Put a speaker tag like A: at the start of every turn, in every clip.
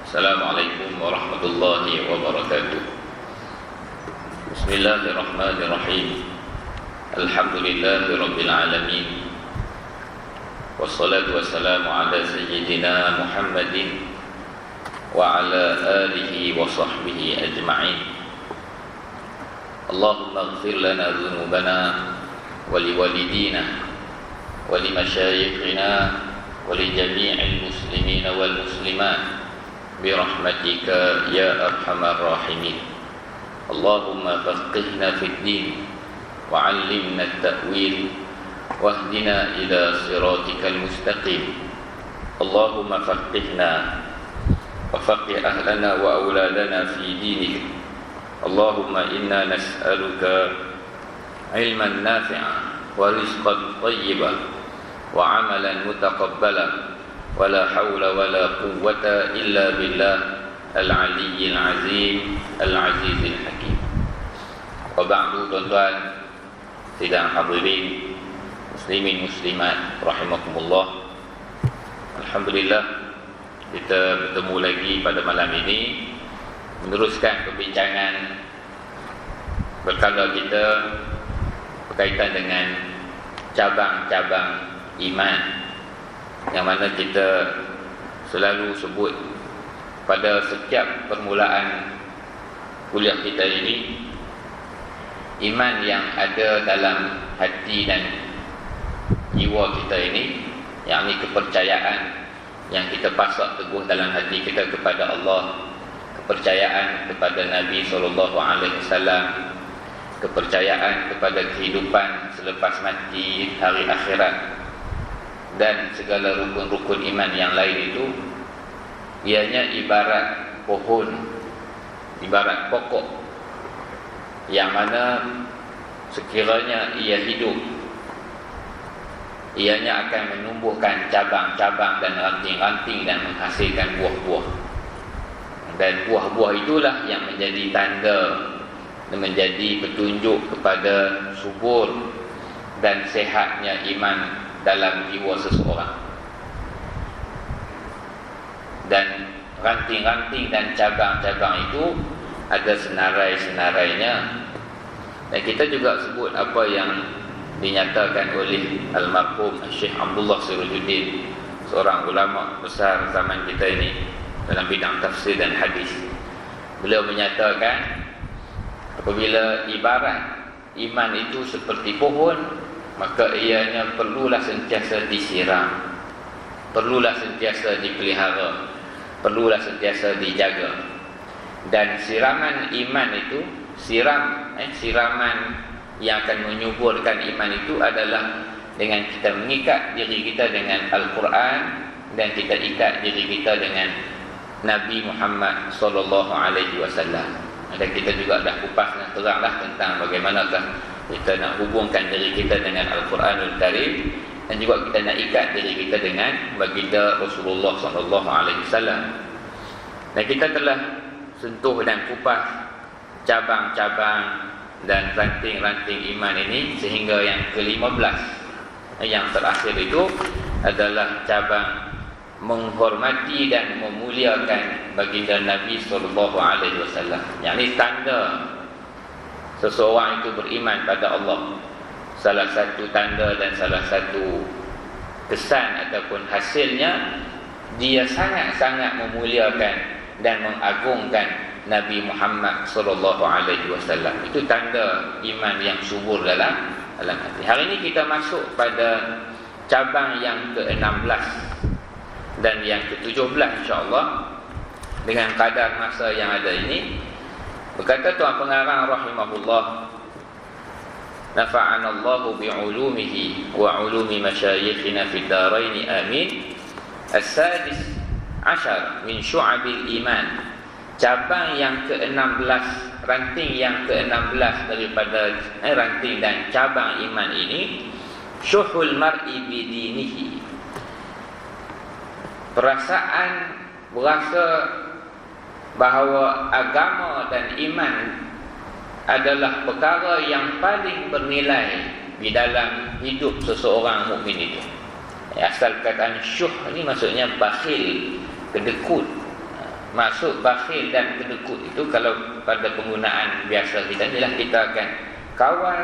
A: Assalamualaikum warahmatullahi wabarakatuh. Bismillahirrahmanirrahim. Alhamdulillahi rabbil alamin. Wassalatu wassalamu ala sayyidina Muhammadin wa ala alihi wa sahbihi ajma'in. Allahumma ighfir lana dhunubana wa liwalidina wa limasyayikhina wa li jami'il muslimina wal muslimat birahmatika ya arhamar rahimin. Allahumma faqihna fid din wa 'allimna at-ta'wil wahdina ila siratikal mustaqim. Allahumma faqihna wa faqih ahlana wa auladana fi dinik. Allahumma inna nas'aluka ilman nafi'an wa rizqan thayyiban wa 'amalan mutaqabbalan wala haula wala quwwata illa billah al-aliyyil azim al-azizil hakim. Wa ba'du, tuan-tuan sidang hadirin muslimin muslimat rahimakumullah. Alhamdulillah kita bertemu lagi pada malam ini meneruskan perbincangan berkala kita berkaitan dengan cabang-cabang iman yang mana kita selalu sebut pada setiap permulaan kuliah kita ini. Iman yang ada dalam hati dan jiwa kita ini, yakni kepercayaan yang kita pasak teguh dalam hati kita kepada Allah, kepercayaan kepada Nabi SAW, kepercayaan kepada kehidupan selepas mati, hari akhirat, dan segala rukun-rukun iman yang lain itu, ianya ibarat pohon, ibarat pokok yang mana sekiranya ia hidup, ianya akan menumbuhkan cabang-cabang dan ranting-ranting dan menghasilkan buah-buah. Dan buah-buah itulah yang menjadi tanda dan menjadi petunjuk kepada subur dan sehatnya iman dalam jiwa seseorang. Dan ranting-ranting dan cabang-cabang itu ada senarai-senarainya. Dan kita juga sebut apa yang dinyatakan oleh almarhum Syekh Abdullah Sirajuddin, seorang ulama besar zaman kita ini dalam bidang tafsir dan hadis. Beliau menyatakan apabila ibarat iman itu seperti pohon, maka ianya perlulah sentiasa disiram, perlulah sentiasa dipelihara, perlulah sentiasa dijaga. Dan siraman iman itu, siraman yang akan menyuburkan iman itu adalah dengan kita mengikat diri kita dengan Al-Quran dan kita ikat diri kita dengan Nabi Muhammad SAW. Dan kita juga dah kupas dan teranglah tentang bagaimanakah kita nak hubungkan diri kita dengan Al-Quranul Karim, dan juga kita nak ikat diri kita dengan baginda Rasulullah SAW. Dan kita telah sentuh dan kupas cabang-cabang dan ranting-ranting iman ini sehingga yang ke-15. Yang terakhir itu adalah cabang menghormati dan memuliakan baginda Nabi SAW. Yang ini tanda seseorang itu beriman pada Allah. Salah satu tanda dan salah satu kesan ataupun hasilnya, dia sangat-sangat memuliakan dan mengagungkan Nabi Muhammad SAW. Itu tanda iman yang subur dalam hati. Hari ini kita masuk pada cabang yang ke-16 dan yang ke-17 insya-Allah dengan kadar masa yang ada ini. Berkata Tuan Pengarang rahimahullah, nafa'anallahu bi'ulumihi wa 'ulumi masyayikhina fid darain amin. As-sadis ashar min syu'abil iman. Cabang yang ke-16, ranting yang ke-16 daripada ranting dan cabang iman ini, syuhul mar'i bidinihi. Perasaan berasa bahawa agama dan iman adalah perkara yang paling bernilai di dalam hidup seseorang mukmin itu. Asal perkataan syuh ni maksudnya bakhil, kedekut. Maksud bakhil dan kedekut itu kalau pada penggunaan biasa kita ialah kita akan kawal,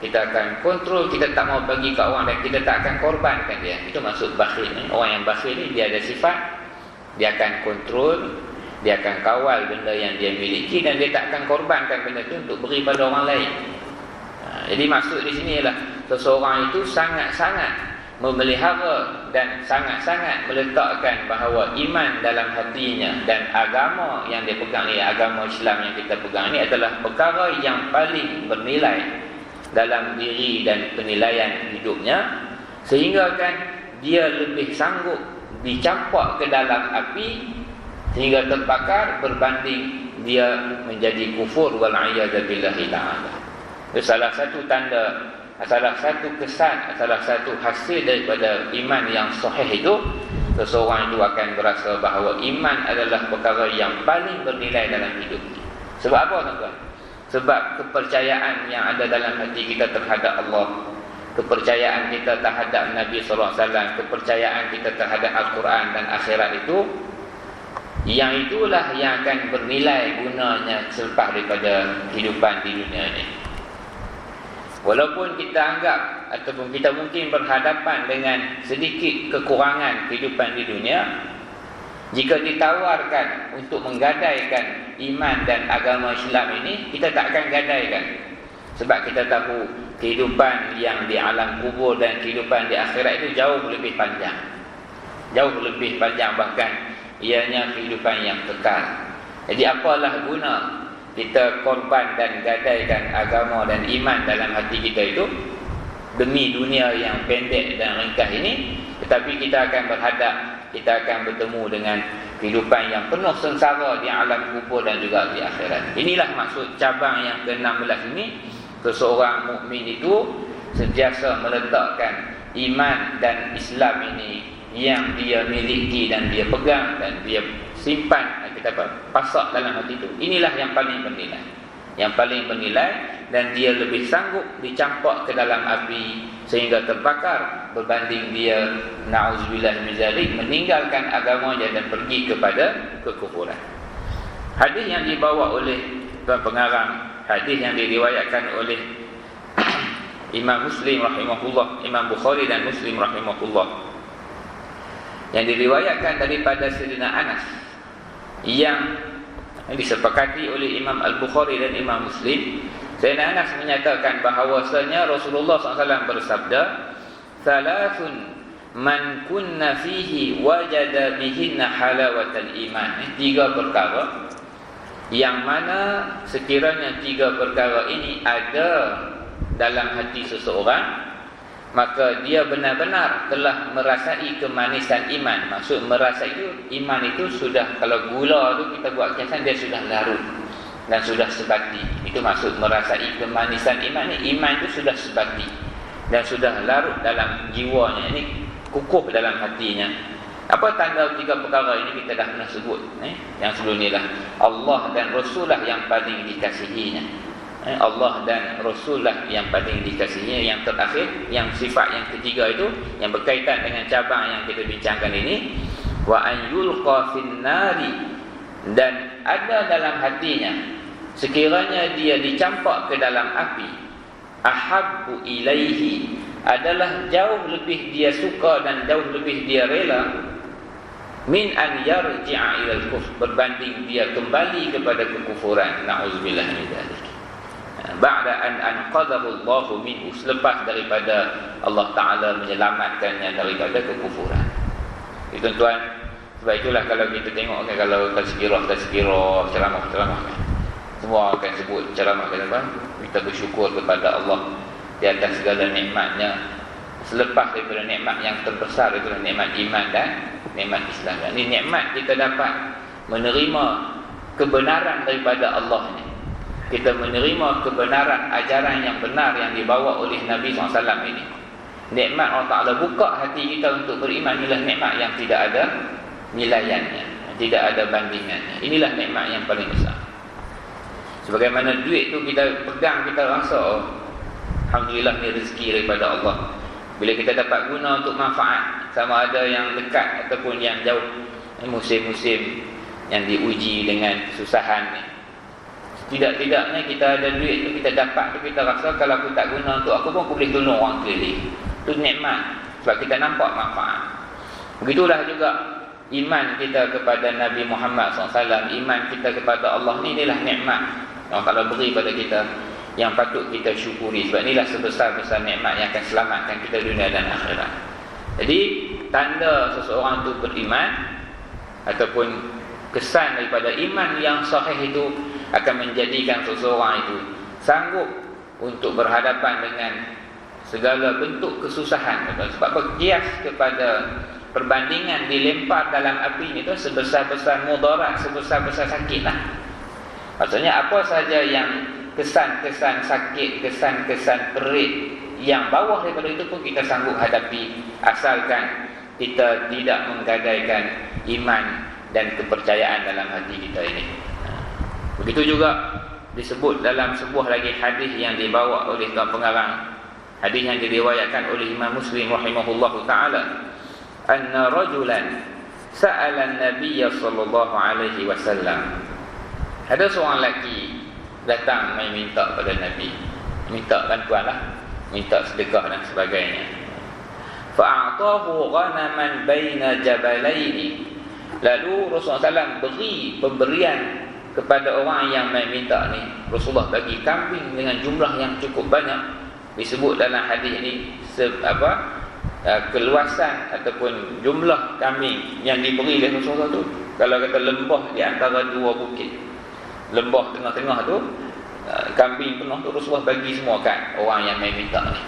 A: kita akan kontrol, kita tak mau bagi ke orang dan kita tak akan korbankan dia. Itu maksud bakhil ni. Orang yang bakhil ni dia ada sifat, dia akan kontrol, dia akan kawal benda yang dia miliki dan dia tak akan korbankan benda itu untuk beri pada orang lain. Jadi maksud di sini ialah seseorang itu sangat-sangat memelihara dan sangat-sangat meletakkan bahawa iman dalam hatinya dan agama yang dia pegang ni, agama Islam yang kita pegang ni adalah perkara yang paling bernilai dalam diri dan penilaian hidupnya, sehingga kan dia lebih sanggup dicampak ke dalam api sehingga terbakar berbanding dia menjadi kufur wal'iyadzu billahi ta'ala. Salah satu tanda, salah satu kesan, salah satu hasil daripada iman yang sahih itu, seseorang itu akan berasa bahawa iman adalah perkara yang paling bernilai dalam hidup. Sebab apa tuan-tuan? Sebab kepercayaan yang ada dalam hati kita terhadap Allah, kepercayaan kita terhadap Nabi sallallahu alaihi wasallam, kepercayaan kita terhadap Al-Quran dan akhirat itu, yang itulah yang akan bernilai gunanya selepas daripada kehidupan di dunia ini. Walaupun kita anggap ataupun kita mungkin berhadapan dengan sedikit kekurangan kehidupan di dunia, jika ditawarkan untuk menggadaikan iman dan agama Islam ini, kita tak akan gadaikan. Sebab kita tahu kehidupan yang di alam kubur dan kehidupan di akhirat itu jauh lebih panjang. Jauh lebih panjang, bahkan ianya kehidupan yang kekal. Jadi apalah guna kita korban dan gadaikan agama dan iman dalam hati kita itu demi dunia yang pendek dan ringkas ini, tetapi kita akan berhadap, kita akan bertemu dengan kehidupan yang penuh sengsara di alam kubur dan juga di akhirat. Inilah maksud cabang yang ke-16 ini. Seseorang mukmin itu sentiasa meletakkan iman dan Islam ini yang dia miliki dan dia pegang dan dia simpan, kita pasak dalam hati itu. Inilah yang paling bernilai, yang paling bernilai, dan dia lebih sanggup dicampak ke dalam api sehingga terbakar berbanding dia na'udzubillah min zalik meninggalkan agamanya dan pergi kepada kekufuran. Hadis yang dibawa oleh tuan pengarang, hadis yang diriwayatkan oleh Imam Muslim rahimahullah, Imam Bukhari dan Muslim rahimahullah, yang diriwayatkan daripada Sayyidina Anas, yang disepakati oleh Imam Al-Bukhari dan Imam Muslim. Sayyidina Anas menyatakan bahawasanya Rasulullah SAW bersabda, "Thalathun man kunna fihi wajada bihinna halawatal iman." Tiga perkara yang mana sekiranya tiga perkara ini ada dalam hati seseorang, maka dia benar-benar telah merasai kemanisan iman. Maksud merasai itu, iman itu sudah, kalau gula tu kita buat kiasan, dia sudah larut dan sudah sebati. Itu maksud merasai kemanisan iman ni. Iman itu sudah sebati dan sudah larut dalam jiwanya, ini kukuh dalam hatinya. Apa tanda tiga perkara ini kita dah pernah sebut yang sebelum ni lah. Allah dan Rasulullah yang paling dikasihinya. Allah dan Rasulullah yang paling dikasihinya. Yang terakhir, yang sifat yang ketiga itu, yang berkaitan dengan cabang yang kita bincangkan ini, wa an yulqa fin nari, dan ada dalam hatinya sekiranya dia dicampak ke dalam api, ahabbu ilaihi, adalah jauh lebih dia suka dan jauh lebih dia rela, min an yarji'a ilal kufr, berbanding dia kembali kepada kekufuran. Na'udzubillah min dzalik. Ba'da an anqadhahu Allah minhu, selepas daripada Allah Ta'ala menyelamatkannya daripada kekufuran. Itu tuan, sebab itulah kalau kita tengok kan, kalau tazkirah, ceramah kan, semua akan sebut ceramah kan, kita bersyukur kepada Allah di atas segala nikmatnya. Selepas daripada nikmat yang terbesar, itu nikmat iman dan nikmat Islam. Ini nikmat kita dapat menerima kebenaran daripada Allah ni. Kita menerima kebenaran ajaran yang benar yang dibawa oleh Nabi SAW ini. Nikmat Allah Ta'ala buka hati kita untuk beriman. Inilah nikmat yang tidak ada nilaiannya, tidak ada bandingannya. Inilah nikmat yang paling besar. Sebagaimana duit tu kita pegang, kita rasa, oh, alhamdulillah ni rezeki daripada Allah. Bila kita dapat guna untuk manfaat, sama ada yang dekat ataupun yang jauh, musim-musim yang diuji dengan kesusahan ni. Tidak-tidaknya kita ada duit tu, kita dapat tu, kita rasa kalau aku tak guna untuk aku pun aku boleh tolong orang keliling. Itu nikmat sebab kita nampak manfaat. Begitulah juga iman kita kepada Nabi Muhammad SAW, iman kita kepada Allah ni, inilah nikmat yang Allah Ta'ala beri pada kita yang patut kita syukuri. Sebab inilah sebesar-besar nikmat yang akan selamatkan kita dunia dan akhirat. Jadi tanda seseorang itu beriman ataupun kesan daripada iman yang sahih itu akan menjadikan seseorang itu sanggup untuk berhadapan dengan segala bentuk kesusahan. Sebab berkias kepada perbandingan dilempar dalam api itu sebesar-besar mudarat, sebesar-besar sakit lah. Maksudnya apa saja yang kesan-kesan sakit, kesan-kesan perit yang bawah daripada itu pun kita sanggup hadapi, asalkan kita tidak menggadaikan iman dan kepercayaan dalam hati kita ini. Begitu juga disebut dalam sebuah lagi hadis yang dibawa oleh tuan pengarang, hadis yang diriwayatkan oleh Imam Muslim rahimahullahu taala, anna rajulan sa'ala an-nabiy sallallahu alaihi wasallam. Ada seorang lelaki datang mai minta pada Nabi, minta bantuan lah, minta sedekah dan sebagainya. Fa'atahu ghanaman baina jabalaini. Lalu Rasulullah SAW beri pemberian kepada orang yang mai minta ni. Rasulullah bagi kambing dengan jumlah yang cukup banyak. Disebut dalam hadis ini keluasan ataupun jumlah kambing yang diberi oleh Rasulullah tu, kalau kata lembah di antara dua bukit, lembah tengah-tengah tu, kambing penuh tu Rasulullah bagi semua kat orang yang mai minta ni.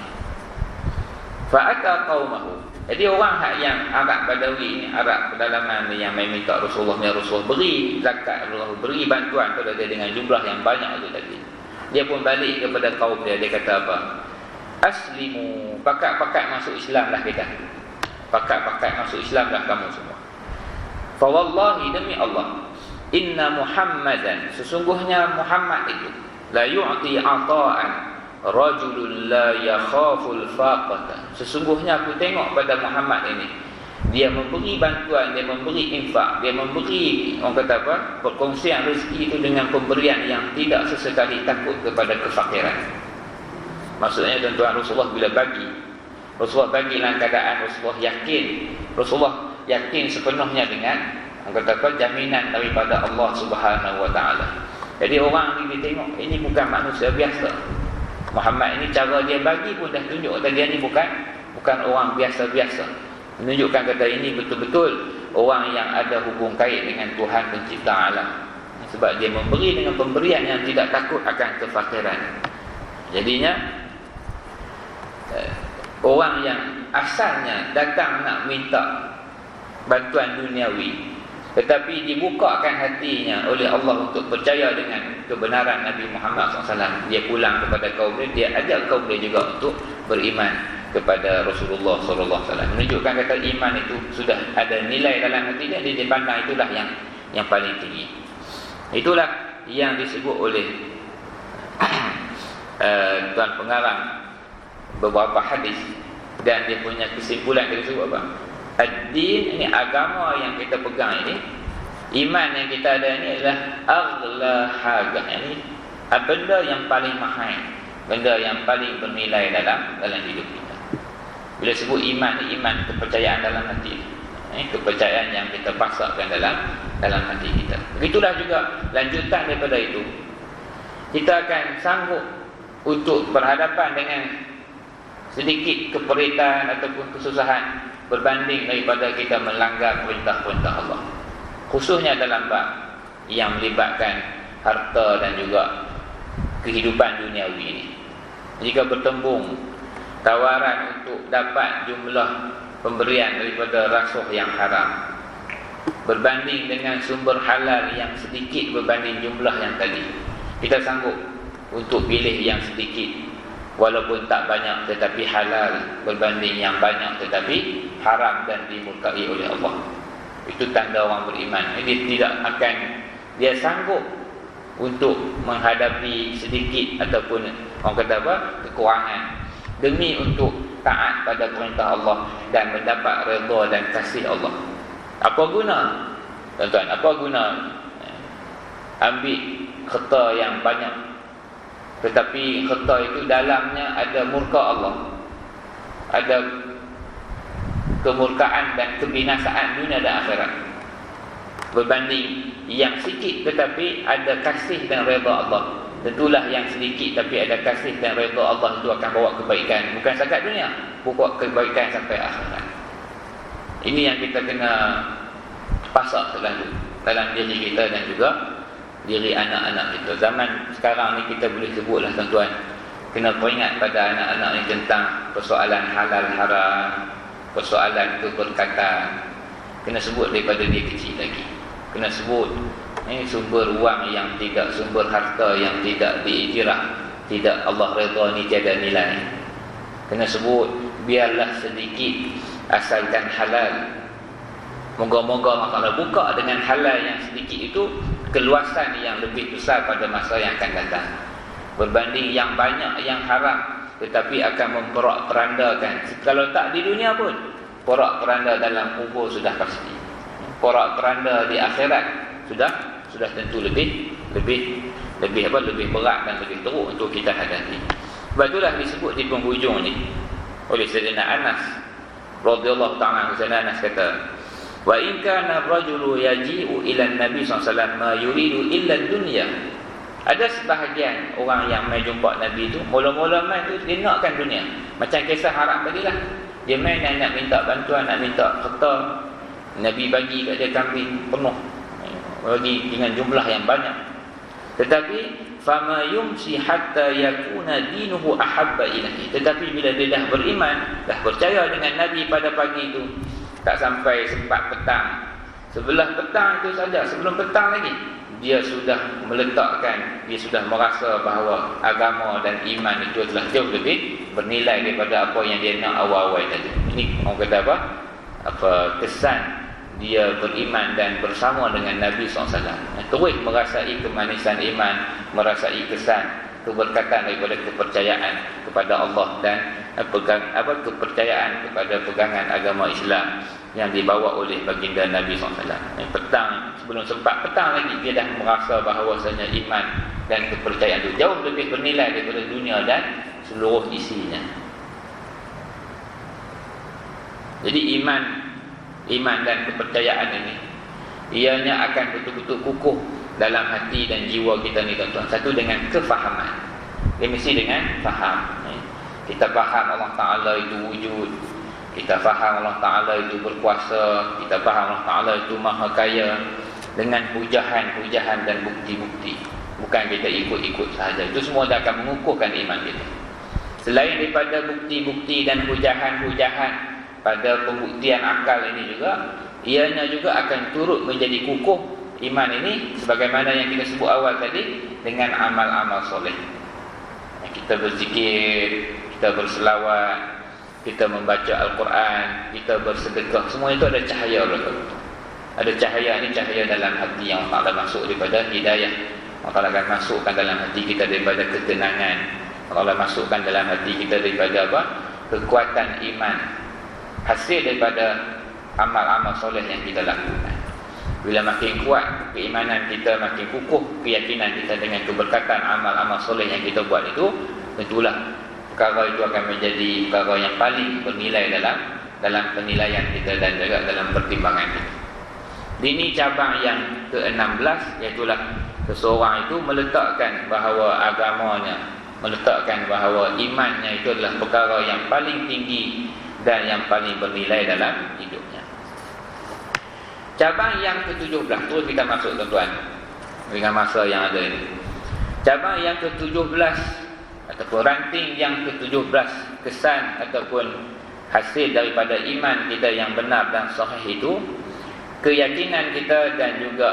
A: Fa'ata qaumahu. Jadi orang yang Arab Badawi ni, Arab pedalaman ni yang mai minta Rasulullah ni, Rasulullah beri zakat, Rasulullah beri bantuan pada dia dengan jumlah yang banyak tu tadi. Dia pun balik kepada kaum dia, dia kata apa? Aslimu, pakat-pakat masuk Islam lah kita. Pakat-pakat masuk Islam lah kamu semua. Fa wallahi, demi Allah, inna Muhammadan, sesungguhnya Muhammad itu, la yu'ti ata'an rajulun la yakhaful faqata. Sesungguhnya aku tengok pada Muhammad ini, dia memberi bantuan, dia memberi infak, dia memberi, orang kata apa, perkongsian rezeki itu dengan pemberian yang tidak sesekali takut kepada kefakiran. Maksudnya tuan-tuan, Rasulullah bila bagi, Rasulullah bagi dalam keadaan Rasulullah yakin sepenuhnya dengan, orang kata apa, jaminan daripada Allah Subhanahu Wa Taala. Jadi orang ni dia tengok, ini bukan manusia biasa. Muhammad ini cara dia bagi pun dah tunjuk kata dia ni bukan orang biasa-biasa. Menunjukkan kata ini betul-betul orang yang ada hubung kait dengan Tuhan pencipta alam. Sebab dia memberi dengan pemberian yang tidak takut akan kefakiran. Jadinya orang yang asalnya datang nak minta bantuan duniawi, tetapi dibukakan hatinya oleh Allah untuk percaya dengan kebenaran Nabi Muhammad SAW. Dia pulang kepada kaum dia, dia ajak kaum dia juga untuk beriman kepada Rasulullah SAW. Menunjukkan kata iman itu sudah ada nilai dalam hati dia, dia pandang itulah yang paling tinggi. Itulah yang disebut oleh tuan pengarang beberapa hadis, dan dia punya kesimpulan dia sebut apa? Ad-din, ini agama yang kita pegang ini, iman yang kita ada ini adalah aghla haga, ini benda yang paling mahal, benda yang paling bernilai dalam hidup kita. Bila sebut iman, iman kepercayaan dalam hati, kepercayaan yang kita pasakkan dalam hati kita. Begitulah juga lanjutan daripada itu, kita akan sanggup untuk berhadapan dengan sedikit keperitan ataupun kesusahan berbanding daripada kita melanggar perintah-perintah Allah, khususnya dalam bab yang melibatkan harta dan juga kehidupan duniawi ini. Jika bertembung tawaran untuk dapat jumlah pemberian daripada rasuh yang haram berbanding dengan sumber halal yang sedikit berbanding jumlah yang tadi, kita sanggup untuk pilih yang sedikit walaupun tak banyak tetapi halal berbanding yang banyak tetapi haram dan dimurkai oleh Allah. Itu tanda orang beriman. Dia sanggup untuk menghadapi sedikit ataupun orang kata apa, kekurangan demi untuk taat pada perintah Allah dan mendapat redha dan kasih Allah. Apa guna? Tuan-tuan, apa guna ambil harta yang banyak, tetapi harta itu dalamnya ada murka Allah, ada kemurkaan dan kebinasaan dunia dan akhirat, berbanding yang sikit tetapi ada kasih dan redha Allah. Tentulah yang sedikit tapi ada kasih dan redha Allah itu akan bawa kebaikan, bukan setakat dunia, bawa kebaikan sampai akhirat. Ini yang kita kena pasak selalu dalam diri kita dan juga diri anak-anak kita. Zaman sekarang ni kita boleh sebutlah tuan-tuan, kena peringat pada anak-anak ni tentang persoalan halal haram, persoalan keberkatan. Kena sebut daripada dia kecil lagi. Kena sebut sumber wang yang tidak, sumber harta yang tidak diiktiraf, tidak Allah redha, ni tiada nilai. Kena sebut biarlah sedikit asalkan halal. Moga-moga Allah buka dengan halal yang sedikit itu keluasan yang lebih besar pada masa yang akan datang, berbanding yang banyak yang haram tetapi akan memperak-perandakan. Kalau tak di dunia pun, porak-peranda dalam kubur sudah pasti. Porak-peranda di akhirat sudah tentu lebih berat dan lebih teruk untuk kita hadapi. Sebab itulah disebut di penghujung ni oleh Sayyidina Anas radhiyallahu ta'ala anhu. Sayyidina Anas kata, wa in kana ar-rajulu yaji'u ila an-nabi sallallahu alaihi wasallam ma yuridu illa ad-dunya. Ada sebahagian orang yang mai jumpa Nabi tu, mula-mula mai tu dia nakkan dunia. Macam kisah Arab tadi lah. Dia mai nak minta bantuan, nak minta harta. Nabi bagi kat dia kambing penuh, bagi dengan jumlah yang banyak. Tetapi fama yumsi hatta yakuna dinuhu ahabba ilahi. Tetapi bila dia dah beriman, dah percaya dengan Nabi pada pagi itu, tak sampai sempat petang, sebelah petang itu saja, sebelum petang lagi dia sudah meletakkan, dia sudah merasa bahawa agama dan iman itu telah jauh lebih bernilai daripada apa yang dia nak awal-awal tadi. Ini orang kata apa kesan dia beriman dan bersama dengan Nabi SAW. Terus merasai kemanisan iman, merasai kesan keberkatan daripada kepercayaan kepada Allah dan kepercayaan kepada pegangan agama Islam yang dibawa oleh baginda Nabi SAW. Petang, sebelum sempat petang lagi, dia dah merasa bahawasanya iman dan kepercayaan itu jauh lebih bernilai daripada dunia dan seluruh isinya. Jadi iman dan kepercayaan ini, ianya akan betul-betul kukuh dalam hati dan jiwa kita ni tuan-tuan. Satu dengan kefahaman. Dia mesti dengan faham. Kita faham Allah Ta'ala itu wujud, kita faham Allah Ta'ala itu berkuasa, kita faham Allah Ta'ala itu maha kaya, dengan hujahan-hujahan dan bukti-bukti. Bukan kita ikut-ikut sahaja. Itu semua dah akan mengukuhkan iman kita. Selain daripada bukti-bukti dan hujahan-hujahan pada pembuktian akal ini juga, ianya juga akan turut menjadi kukuh iman ini, sebagaimana yang kita sebut awal tadi, dengan amal-amal soleh. Kita berzikir, kita berselawat, kita membaca Al-Quran, kita bersedekah, semua itu ada cahaya belakang. Ada cahaya, ini cahaya dalam hati yang Allah Ta'ala masuk daripada hidayah. Allah Ta'ala akan masukkan dalam hati kita daripada ketenangan. Allah masukkan dalam hati kita daripada kekuatan iman, hasil daripada amal-amal soleh yang kita lakukan. Bila makin kuat keimanan kita, makin kukuh keyakinan kita dengan keberkatan amal-amal soleh yang kita buat itu, tentulah perkara itu akan menjadi perkara yang paling bernilai dalam penilaian kita dan juga dalam pertimbangan kita. Ini cabang yang ke-16, iaitulah seseorang itu meletakkan bahawa agamanya, meletakkan bahawa imannya itu adalah perkara yang paling tinggi dan yang paling bernilai dalam hidupnya. Cabang yang ke-17, terus kita masuk tuan-tuan dengan masa yang ada ini. Cabang yang ke-17 ataupun ranting yang ke-17, kesan ataupun hasil daripada iman kita yang benar dan sahih itu, keyakinan kita dan juga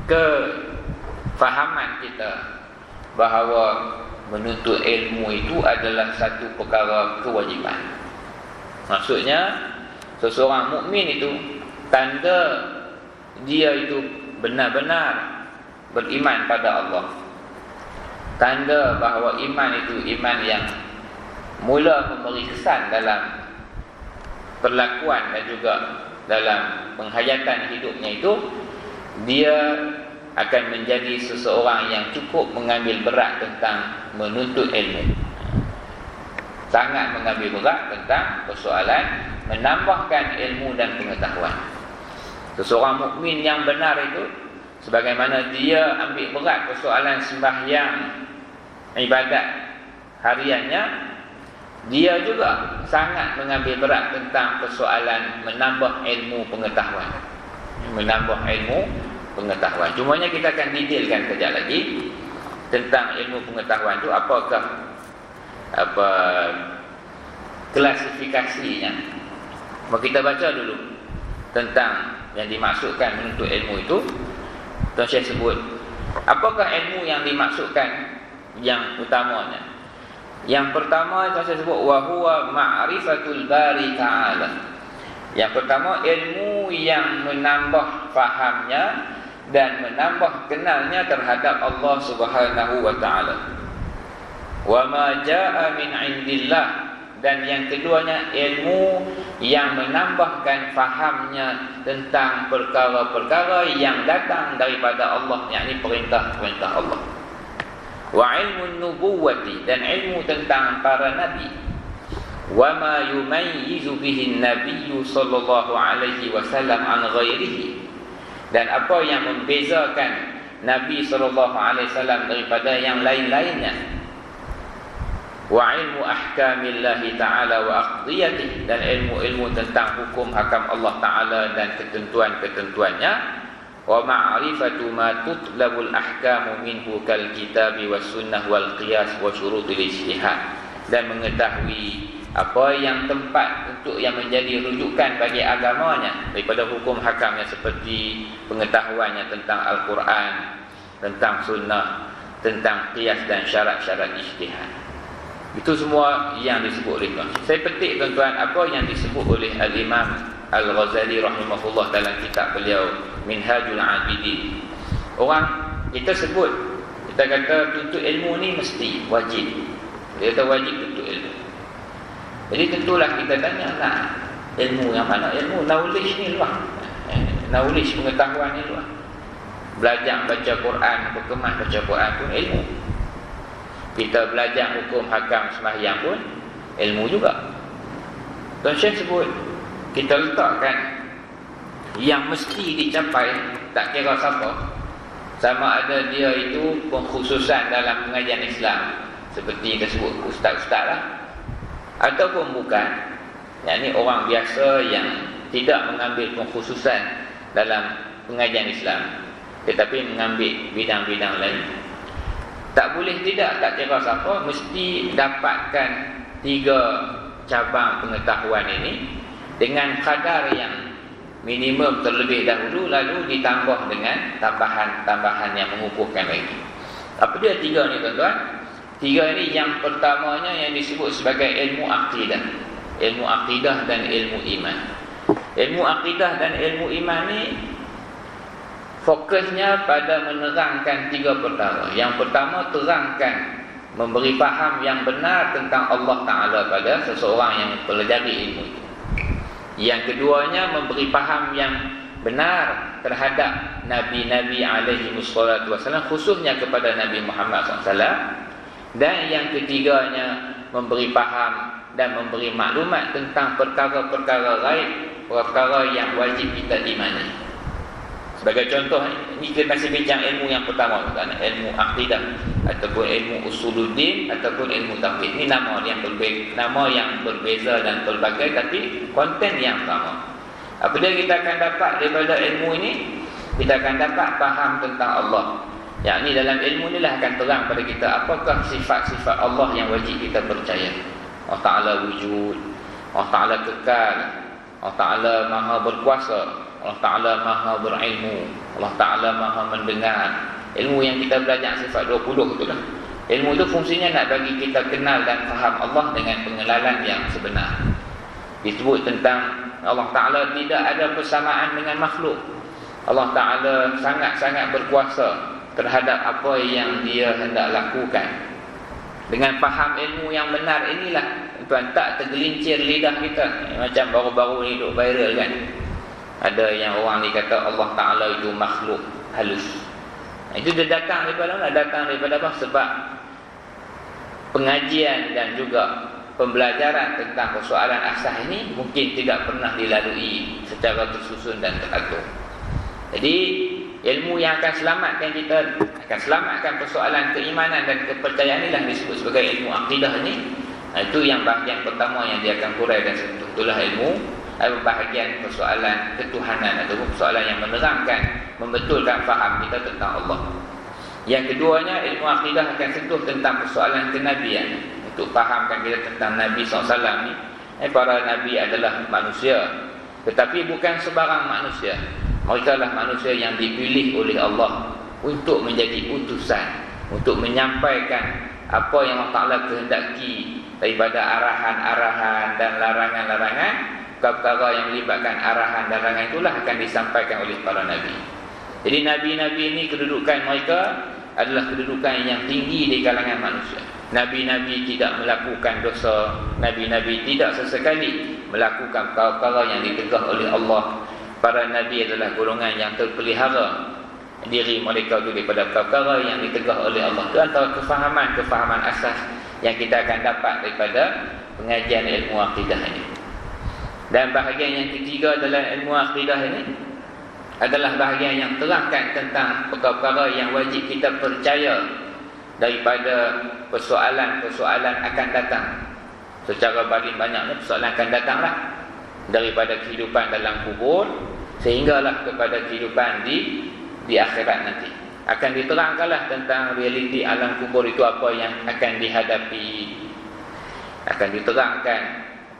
A: kefahaman kita bahawa menuntut ilmu itu adalah satu perkara kewajipan. Maksudnya seseorang mukmin itu, tanda dia itu benar-benar beriman pada Allah, tanda bahawa iman itu iman yang mula memberi kesan dalam perlakuan dan juga dalam penghayatan hidupnya itu, dia akan menjadi seseorang yang cukup mengambil berat tentang menuntut ilmu. Sangat mengambil berat tentang persoalan menambahkan ilmu dan pengetahuan. Seseorang mukmin yang benar itu, sebagaimana dia ambil berat persoalan sembahyang, ibadat hariannya, dia juga sangat mengambil berat tentang persoalan menambah ilmu pengetahuan. Menambah ilmu pengetahuan. Cumanya kita akan detailkan kejap lagi tentang ilmu pengetahuan itu, apakah klasifikasinya. Maka kita baca dulu tentang yang dimaksudkan menuntut ilmu itu. Tuan Syekh sebut, apakah ilmu yang dimaksudkan yang utamanya? Yang pertama Tuan Syekh sebut, wa huwa ma'rifatul bari ta'ala. Yang pertama, ilmu yang menambah fahamnya dan menambah kenalnya terhadap Allah Subhanahu wa ta'ala. Wa ma jaa min indillah. Dan yang keduanya, ilmu yang menambahkan fahamnya tentang perkara-perkara yang datang daripada Allah, yakni perintah-perintah Allah. Wa ilmu nubuwati, dan ilmu tentang para nabi. Wa ma yumayyizu bihi an-nabiyyu sallallahu alaihi wasallam an ghairihi, dan apa yang membezakan Nabi sallallahu alaihi wasallam daripada yang lain-lainnya. Wa ilmu ahkamillahi ta'ala wa aqdiyatih, dan ilmu-ilmu tentang hukum hakam Allah Ta'ala dan ketentuan-ketentuannya. Wa ma'rifatu ma tutlabul ahkamu minhu kal kitabi was sunnah wal qiyas wa syurutul ijtihad, dan mengetahui apa yang tempat untuk yang menjadi rujukan bagi agamanya daripada hukum hakamnya, seperti pengetahuannya tentang Al-Quran, tentang sunnah, tentang qiyas dan syarat-syarat ijtihad. Itu semua yang disebut oleh tuan. Saya petik tuan-tuan apa yang disebut oleh Al-Imam Al-Ghazali rahimahullah dalam kitab beliau Minhajul Abidin. Orang kita sebut, kita kata tuntut ilmu ni mesti wajib. Dia kata wajib tuntut ilmu. Jadi tentulah kita tanya, nak ilmu yang mana? Ilmu knowledge ni luar. Knowledge, pengetahuan ni luar. Belajar baca Quran, berkemas baca Quran pun ilmu. Kita belajar hukum hakam sembahyang pun ilmu juga. Tuan Syekh sebut, kita letakkan yang mesti dicapai, tak kira siapa, sama ada dia itu pengkhususan dalam pengajian Islam, seperti kita sebut ustaz-ustaz lah, ataupun bukan, yakni orang biasa yang tidak mengambil pengkhususan dalam pengajian Islam, tetapi mengambil bidang-bidang lain. Tak boleh tidak, tak kira siapa, mesti dapatkan 3 cabang pengetahuan ini dengan kadar yang minimum terlebih dahulu, lalu ditambah dengan tambahan-tambahan yang mengukuhkan lagi. Apa dia 3 ni tuan-tuan? 3 ini, yang pertamanya yang disebut sebagai ilmu akidah. Ilmu akidah dan ilmu iman. Ilmu akidah dan ilmu iman ni fokusnya pada menerangkan 3 perkara. Yang pertama, terangkan, memberi faham yang benar tentang Allah Ta'ala pada seseorang yang mempelajari ilmu itu. Yang keduanya, memberi faham yang benar terhadap Nabi-Nabi alaihi wassalatu wassalam, khususnya kepada Nabi Muhammad SAW. Dan yang ketiganya, memberi faham dan memberi maklumat tentang perkara-perkara gaib, perkara yang wajib kita imani. Sebagai contoh, ini kita masih bincang ilmu yang pertama, ilmu akidah ataupun ilmu usuluddin ataupun ilmu tauhid. Ini nama yang berbeza dan pelbagai, tapi konten yang sama. Apabila kita akan dapat daripada ilmu ini, kita akan dapat faham tentang Allah. Yang ini dalam ilmu inilah akan terang pada kita apakah sifat-sifat Allah yang wajib kita percaya. Allah Ta'ala wujud, Allah Ta'ala kekal, Allah Ta'ala maha berkuasa, Allah Ta'ala maha berilmu, Allah Ta'ala maha mendengar. Ilmu yang kita belajar sifat 20 itulah. Ilmu itu fungsinya nak bagi kita kenal dan faham Allah dengan pengenalan yang sebenar. Disebut tentang Allah Ta'ala tidak ada persamaan dengan makhluk. Allah Ta'ala sangat-sangat berkuasa terhadap apa yang dia hendak lakukan. Dengan faham ilmu yang benar inilah, tuan, tak tergelincir lidah kita. Macam baru-baru ni duk viral kan, ada yang orang ni kata Allah Ta'ala itu makhluk halus. Itu dia datang daripada mana? Datang daripada apa? Sebab pengajian dan juga pembelajaran tentang persoalan asas ini mungkin tidak pernah dilalui secara tersusun dan teratur. Jadi ilmu yang akan selamatkan kita, akan selamatkan persoalan keimanan dan kepercayaan inilah disebut sebagai ilmu akidah ini. Itu yang bahagian pertama yang dia akan kurai dan sentuh. Itulah ilmu bahagian persoalan ketuhanan atau persoalan yang menerangkan, membetulkan faham kita tentang Allah. Yang keduanya, ilmu akidah akan sentuh tentang persoalan kenabian, untuk fahamkan kita tentang Nabi SAW ni. Para Nabi adalah manusia, tetapi bukan sebarang manusia. Mereka adalah manusia yang dipilih oleh Allah untuk menjadi utusan, untuk menyampaikan apa yang Allah Ta'ala kehendaki daripada arahan-arahan dan larangan-larangan. Perkara yang melibatkan arahan dan larangan itulah akan disampaikan oleh para Nabi. Jadi Nabi-Nabi ini kedudukan mereka adalah kedudukan yang tinggi di kalangan manusia. Nabi-Nabi tidak melakukan dosa. Nabi-Nabi tidak sesekali melakukan perkara yang ditegah oleh Allah. Para Nabi adalah golongan yang terpelihara diri mereka itu daripada perkara yang ditegah oleh Allah. Itu antara kefahaman-kefahaman asas yang kita akan dapat daripada pengajian ilmu akidah ini. Dan bahagian yang ketiga dalam ilmu akidah ini adalah bahagian yang terangkan tentang perkara-perkara yang wajib kita percaya daripada persoalan-persoalan akan datang. Secara paling banyaknya persoalan akan datanglah, daripada kehidupan dalam kubur sehinggalah kepada kehidupan di akhirat nanti. Akan diterangkanlah tentang realiti alam kubur itu apa yang akan dihadapi. Akan diterangkan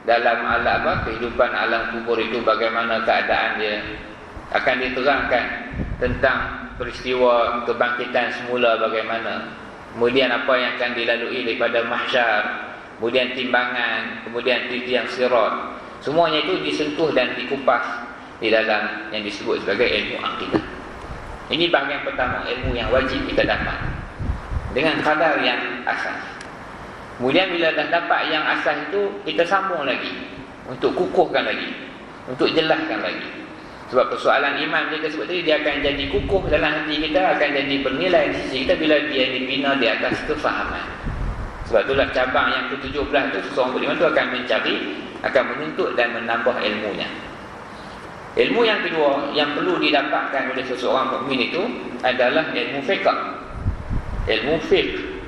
A: dalam alam kehidupan alam kubur itu bagaimana keadaan dia. Akan diterangkan tentang peristiwa kebangkitan semula bagaimana. Kemudian apa yang akan dilalui daripada mahsyar, kemudian timbangan, kemudian titian sirat. Semuanya itu disentuh dan dikupas di dalam yang disebut sebagai ilmu akidah. Ini bahagian pertama, ilmu yang wajib kita dapat dengan kadar yang asas. Kemudian bila dah dapat yang asas itu, kita sambung lagi untuk kukuhkan lagi, untuk jelaskan lagi. Sebab persoalan iman kita sebut tadi, dia akan jadi kukuh dalam hati kita, akan jadi bernilai di sisi kita bila dia dibina di atas kefahaman. Sebab itulah cabang yang ke-17 itu, seseorang beriman itu akan mencari, akan menuntut dan menambah ilmunya. Ilmu yang kedua yang perlu didapatkan oleh seseorang mukmin itu adalah ilmu fiqh. Ilmu fiqh.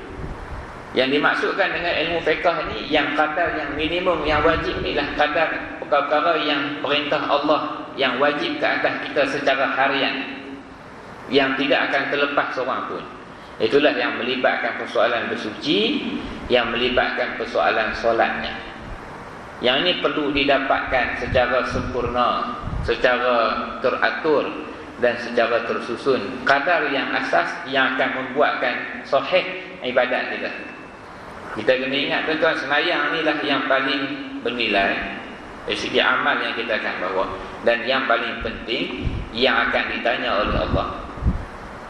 A: Yang dimaksudkan dengan ilmu fiqh ini, yang kadar yang minimum, yang wajib inilah kadar perkara yang perintah Allah yang wajib ke atas kita secara harian, yang tidak akan terlepas seorang pun. Itulah yang melibatkan persoalan bersuci, yang melibatkan persoalan solatnya. Yang ini perlu didapatkan secara sempurna, secara teratur dan secara tersusun. Kadar yang asas yang akan membuatkan sahih ibadat kita. Kita kena ingat tuan-tuan, sembahyang inilah yang paling bernilai dari segi amal yang kita akan bawa, dan yang paling penting yang akan ditanya oleh Allah.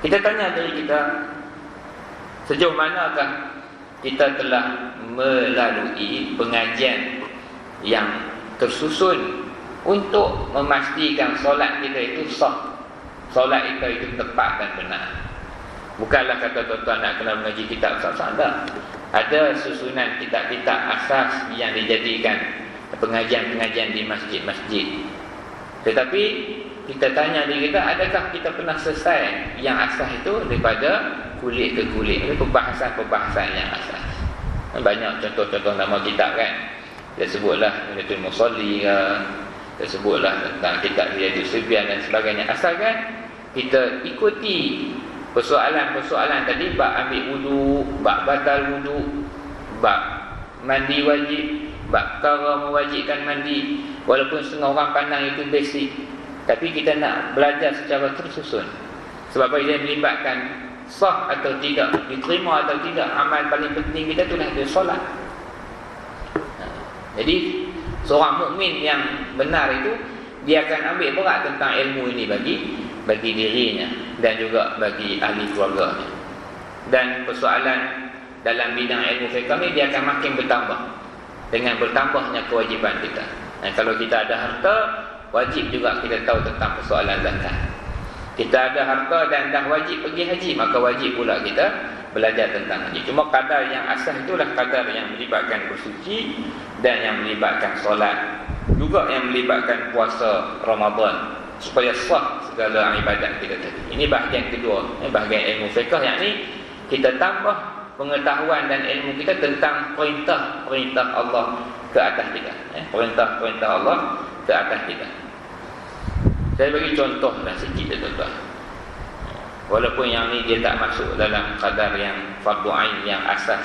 A: Kita tanya diri kita, sejauh manakah kita telah melalui pengajian yang tersusun untuk memastikan solat kita itu sah, solat kita itu tepat dan benar. Bukanlah kata tuan-tuan nak kena mengaji kitab sah-sah. Ada susunan kitab-kitab asas yang dijadikan pengajian-pengajian di masjid-masjid. Tetapi kita tanya diri kita, adakah kita pernah selesai yang asas itu daripada kulit ke kulit? Ini perbahasan-perbahasan yang asas. Banyak contoh-contoh nama kitab kan. Dia sebutlah Minatul Musalli ke, dia sebutlah tentang kitab Riyadhus Sibyan dan sebagainya. Asalkan kita ikuti persoalan-persoalan tadi, bab ambil wudu, bab batal wudu, bab mandi wajib, bab perkara mewajibkan mandi. Walaupun setengah orang pandang itu basic, tapi kita nak belajar secara tersusun. Sebab dia melibatkan sah atau tidak, diterima atau tidak. Amal paling penting kita tu adalah solat. Jadi seorang mukmin yang benar itu, dia akan ambil berat tentang ilmu ini bagi dirinya dan juga bagi ahli keluarganya. Dan persoalan dalam bidang ilmu fiqh ni, dia akan makin bertambah dengan bertambahnya kewajipan kita. Dan kalau kita ada harta, wajib juga kita tahu tentang persoalan zakat. Kita ada harta dan dah wajib pergi haji, maka wajib pula kita belajar tentang haji. Cuma kadar yang asas itulah kadar yang melibatkan bersuci dan yang melibatkan solat, juga yang melibatkan puasa Ramadan, supaya sah segala ibadat kita tadi. Ini bahagian kedua, bahagian ilmu fiqh, yang ni kita tambah pengetahuan dan ilmu kita tentang perintah Allah ke atas kita, perintah Allah ke atas kita. Saya bagi contoh dah sikit, tuan-tuan. Walaupun yang ni dia tak masuk dalam kadar yang fardu ain, yang asas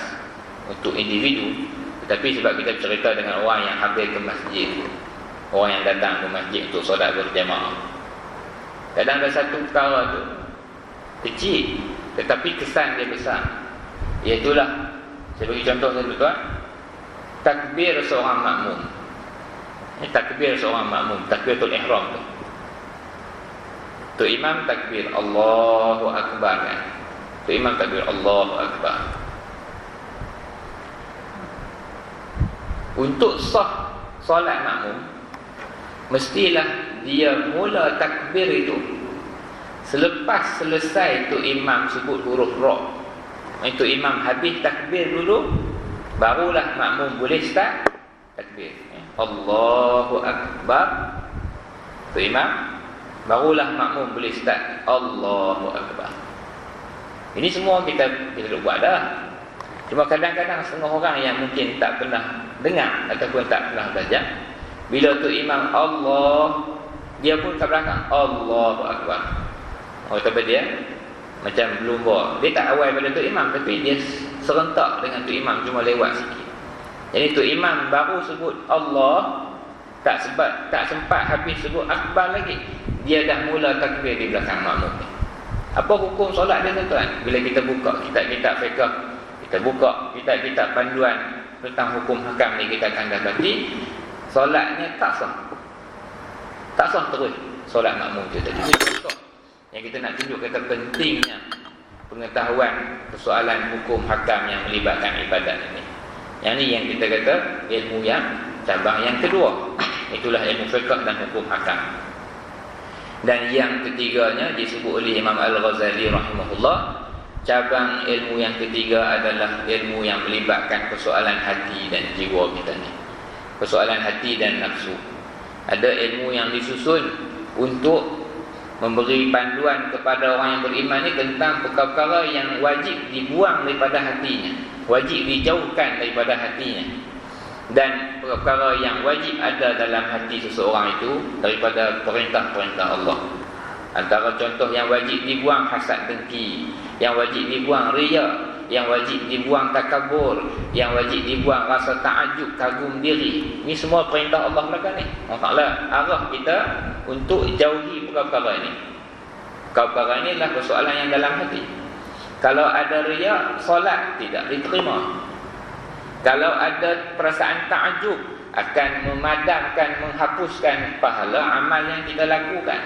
A: untuk individu, tetapi sebab kita cerita dengan orang yang hadir ke masjid, orang yang datang ke masjid untuk solat berjamaah, kadang ada satu perkara tu kecil tetapi kesan dia besar. Iaitulah, saya bagi contoh tuan-tuan, takbir seorang makmum. Takbir seorang makmum, takbiratul ihram tu. Tu imam takbir Allahu Akbar kan. Tu imam takbir Allahu Akbar. Untuk sah solat makmum, mestilah dia mula takbir itu selepas selesai tu imam sebut huruf ra. Itu imam habis takbir dulu, barulah makmum boleh start takbir. Allahu Akbar. Tu imam, barulah makmum boleh start Allahu Akbar. Ini semua kita buat dah. Cuma kadang-kadang setengah orang yang mungkin tak pernah dengar ataupun tak pernah belajar, bila tu imam Allah, dia pun kat belakang Allahu Akbar. Tapi dia macam berlumba, dia tak awal pada tu imam, tapi dia serentak dengan tu imam, cuma lewat sikit. Jadi tu imam baru sebut Allah, tak sempat habis sebut Akbar lagi, dia dah mula takbir di belakang makmum. Apa hukum solat dia, tuan-tuan? Bila kita buka kitab-kitab fiqh, kita buka kitab-kitab panduan tentang hukum hakam ni, kita akan dapati solatnya tak sah. Tak sah terus solat makmum tu tadi. Yang kita nak tunjuk kata pentingnya pengetahuan persoalan hukum hakam yang melibatkan ibadat ini. Yang ni yang kita kata ilmu yang cabang yang kedua. Itulah ilmu fiqh dan hukum hakam. Dan yang ketiganya disebut oleh Imam Al-Ghazali rahimahullah, cabang ilmu yang ketiga adalah ilmu yang melibatkan persoalan hati dan jiwa kita ni. Persoalan hati dan nafsu. Ada ilmu yang disusun untuk memberi panduan kepada orang yang beriman ni tentang perkara-perkara yang wajib dibuang daripada hatinya, wajib dijauhkan daripada hatinya, dan perkara yang wajib ada dalam hati seseorang itu daripada perintah-perintah Allah. Antara contoh yang wajib dibuang hasad dengki, yang wajib dibuang riya, yang wajib dibuang takabur, yang wajib dibuang rasa ta'ajub, kagum diri. Ini semua perintah Allah belakang ni. Allah Ta'ala arah kita untuk jauhi perkara-perkara ini. Perkara ini adalah persoalan yang dalam hati. Kalau ada riya, solat tidak diterima. Kalau ada perasaan ta'ajub, akan memadamkan, menghapuskan pahala amal yang kita lakukan.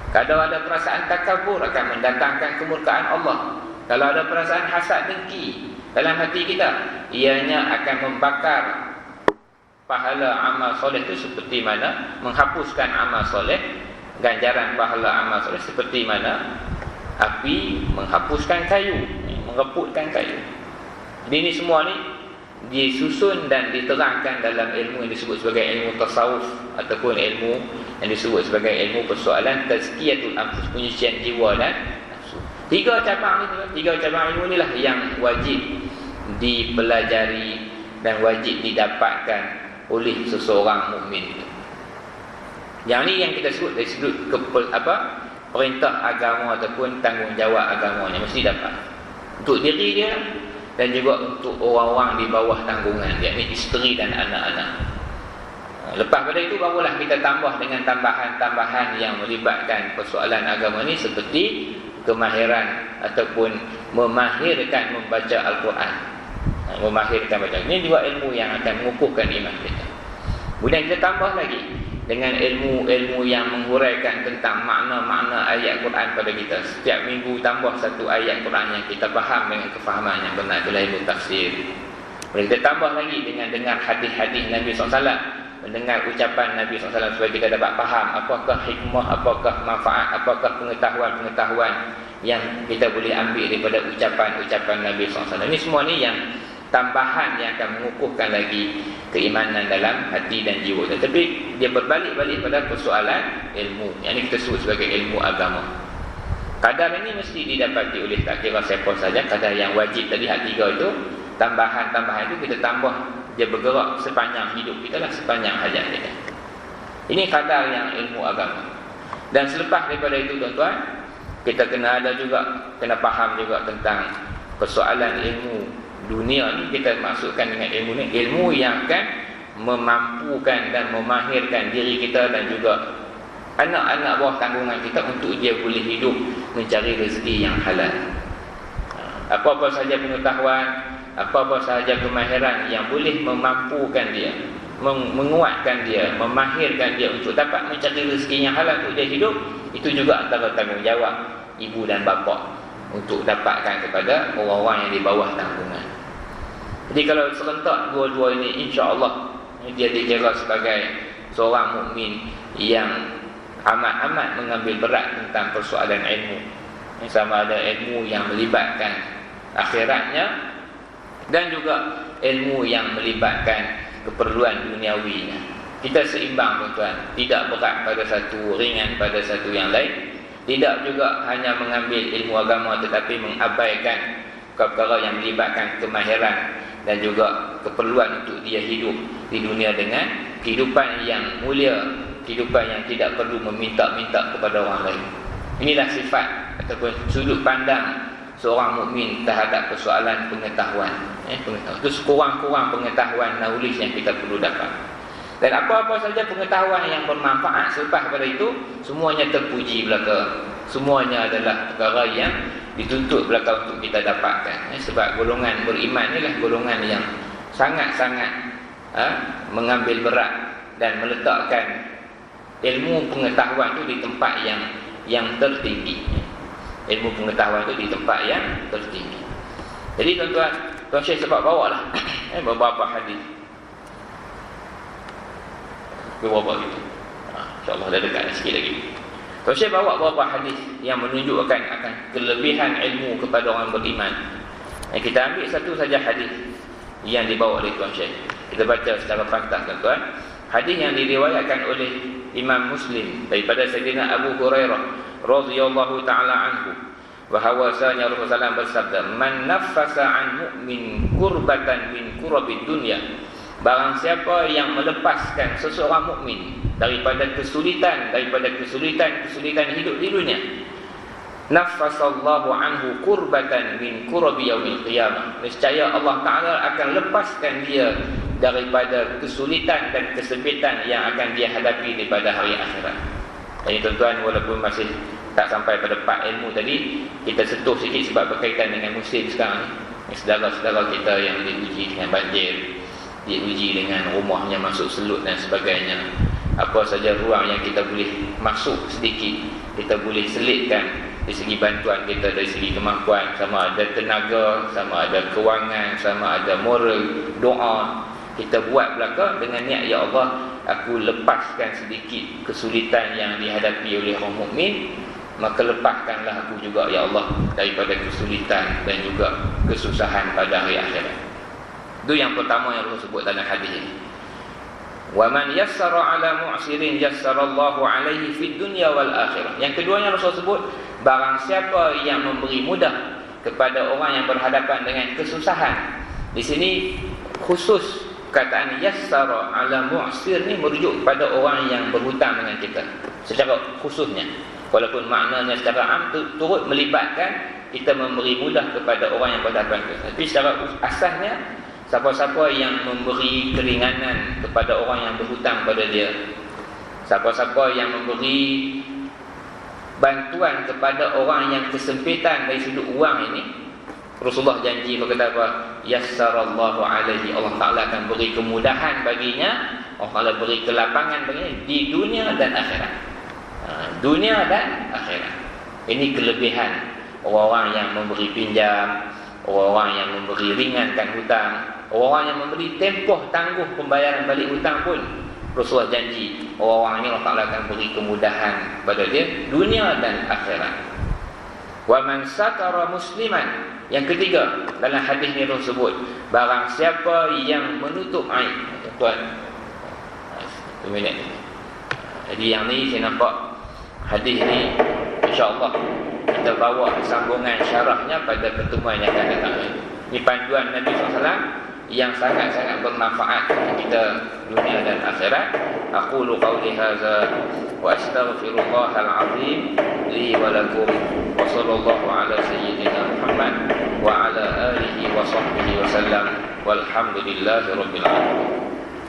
A: Kalau ada perasaan takabur, akan mendatangkan kemurkaan Allah. Kalau ada perasaan hasad dengki dalam hati kita, ianya akan membakar pahala amal soleh itu, seperti mana menghapuskan amal soleh, ganjaran pahala amal soleh, seperti mana api menghapuskan kayu, mereputkan kayu. Jadi ini semua ni disusun dan diterangkan dalam ilmu yang disebut sebagai ilmu tasawuf, ataupun ilmu yang disebut sebagai ilmu persoalan tazkiyatul anfus, penyucian jiwa dan nafsu. Tiga cabang ilmu inilah yang wajib dipelajari dan wajib didapatkan oleh seseorang mukmin. Yang ni yang kita sebut dari sudut perintah agama ataupun tanggungjawab agamanya mesti dapat untuk diri dia dan juga untuk orang-orang di bawah tanggungan dia, ni isteri dan anak-anak. Lepas pada itu barulah kita tambah dengan tambahan-tambahan yang melibatkan persoalan agama ni, seperti kemahiran ataupun memahirkan membaca Al-Quran. Memahirkan baca. Ini juga ilmu yang akan mengukuhkan iman kita. Kemudian kita tambah lagi dengan ilmu-ilmu yang menghuraikan tentang makna-makna ayat Quran pada kita. Setiap minggu tambah satu ayat Quran yang kita faham dengan kefahaman yang benar, itulah ilmu tafsir. Kemudian kita tambah lagi dengan dengar hadis-hadis Nabi SAW mendengar ucapan Nabi SAW supaya kita dapat faham apakah hikmah, apakah manfaat, apakah pengetahuan-pengetahuan yang kita boleh ambil daripada ucapan-ucapan Nabi SAW. Ini semua ni yang tambahan yang akan mengukuhkan lagi keimanan dalam hati dan jiwa. Tetapi dia berbalik-balik pada persoalan ilmu. Yang ini kita sebut sebagai ilmu agama. Kadar ini mesti didapati oleh tak kira siapa saja. Kadar yang wajib tadi, hak 3 itu, tambahan-tambahan itu kita tambah, dia bergerak sepanjang hidup kita lah, sepanjang hayat kita. Ini kadar yang ilmu agama. Dan selepas daripada itu tuan-tuan, kita kena faham juga tentang persoalan ilmu dunia ni. Kita masukkan dengan ilmu ni, ilmu yang akan memampukan dan memahirkan diri kita dan juga anak-anak bawah tanggungan kita untuk dia boleh hidup mencari rezeki yang halal. Apa-apa sahaja pengetahuan, apa-apa sahaja kemahiran yang boleh memampukan dia, menguatkan dia, memahirkan dia untuk dapat mencari rezeki yang halal untuk dia hidup, itu juga antara tanggungjawab ibu dan bapa untuk dapatkan kepada orang-orang yang di bawah tanggungan. Jadi kalau serentak dua-dua ini, insya-Allah dia dikira sebagai seorang mukmin yang amat-amat mengambil berat tentang persoalan ilmu. Sama ada ilmu yang melibatkan akhiratnya dan juga ilmu yang melibatkan keperluan duniawinya. Kita seimbang tuan-tuan, tidak berat pada satu, ringan pada satu yang lain. Tidak juga hanya mengambil ilmu agama tetapi mengabaikan perkara yang melibatkan kemahiran dan juga keperluan untuk dia hidup di dunia dengan kehidupan yang mulia, kehidupan yang tidak perlu meminta-minta kepada orang lain. Inilah sifat ataupun sudut pandang seorang mukmin terhadap persoalan pengetahuan. Itu sekurang-kurang pengetahuan, knowledge yang kita perlu dapat. Dan apa-apa saja pengetahuan yang bermanfaat selepas pada itu, semuanya terpuji belaka. Semuanya adalah perkara yang dituntut belaka untuk kita dapatkan. Sebab golongan beriman inilah golongan yang sangat-sangat mengambil berat dan meletakkan ilmu pengetahuan itu di tempat yang tertinggi. Ilmu pengetahuan itu di tempat yang tertinggi. Jadi tuan-tuan, Tuan Syekh sebab bawa lah beberapa hadis. Beberapa gitu. InsyaAllah dah dekat sikit lagi. Tuan Syekh bawa beberapa hadis yang menunjukkan akan kelebihan ilmu kepada orang beriman. Kita ambil satu saja hadis yang dibawa oleh Tuan Syekh. Kita baca secara pantang tuan-tuan. Hadis yang diriwayatkan oleh Imam Muslim daripada Sayyidina Abu Hurairah radhiyallahu taala anhu, bahwasanya Rasulullah SAW bersabda, "Man naffasa an mu'min kurbatan min kurabid dunya." Barang siapa yang melepaskan seseorang mukmin daripada kesulitan hidup di dunia, naffasallahu anhu kurbatan min kurabi yaumil qiyamah. Nescaya Allah Taala akan lepaskan dia daripada kesulitan dan kesempitan yang akan dia hadapi daripada hari akhirat. Jadi tuan-tuan, walaupun masih tak sampai pada part ilmu tadi, kita sentuh sikit sebab berkaitan dengan musim sekarang ni. Saudara-saudara kita yang diuji dengan banjir, diuji dengan rumahnya masuk selut dan sebagainya. Apa saja ruang yang kita boleh masuk sedikit, kita boleh selitkan dari segi bantuan kita, dari segi kemampuan, sama ada tenaga, sama ada kewangan, sama ada moral, doa, kita buat belaka dengan niat, ya Allah, aku lepaskan sedikit kesulitan yang dihadapi oleh orang mukmin, maka lepaskanlah aku juga, ya Allah, daripada kesulitan dan juga kesusahan pada hari akhirat. Itu yang pertama yang Rasul sebut dalam hadis ini. Wa man yassara 'ala mu'sirin yassarallahu 'alaihi fid dunya wal akhirah. Yang keduanya Rasul sebut, barang siapa yang memberi mudah kepada orang yang berhadapan dengan kesusahan. Di sini khusus perkataan yassara 'ala mu'sir ni merujuk kepada orang yang berhutang dengan kita secara khususnya. Walaupun maknanya secara am turut melibatkan kita memberi mudah kepada orang yang berhadapan dengan kita. Tapi secara asasnya, siapa-siapa yang memberi keringanan kepada orang yang berhutang pada dia, siapa-siapa yang memberi bantuan kepada orang yang kesempitan dari sudut wang ini, Rasulullah janji berkata apa? Yassarallahu alaihi, Allah Ta'ala akan beri kemudahan baginya, Allah Ta'ala beri kelapangan baginya di dunia dan akhirat. Dunia dan akhirat. Ini kelebihan orang-orang yang memberi pinjam, orang-orang yang memberi ringankan hutang, orang yang memberi tempoh tangguh pembayaran balik hutang pun Rasulullah janji orang-orang ini Allah Ta'ala akan beri kemudahan pada dia dunia dan akhirat. Wa man satara musliman. Yang ketiga dalam hadis ni Rasul sebut, barang siapa yang menutup aib. Tuan, 1 minit. Jadi yang ni saya nampak hadis ni insya-Allah kita bawa sambungan syarahnya pada pertemuan yang akan datang. Ini panduan Nabi SAW yang sangat-sangat bermanfaat bagi kita dunia dan akhirat. Aqulu qawli hadza wa astaghfirullahal azim li wa lakum wa sallallahu ala sayyidina Muhammad wa ala alihi wa sahbihi wa sallam walhamdulillahi rabbil alamin.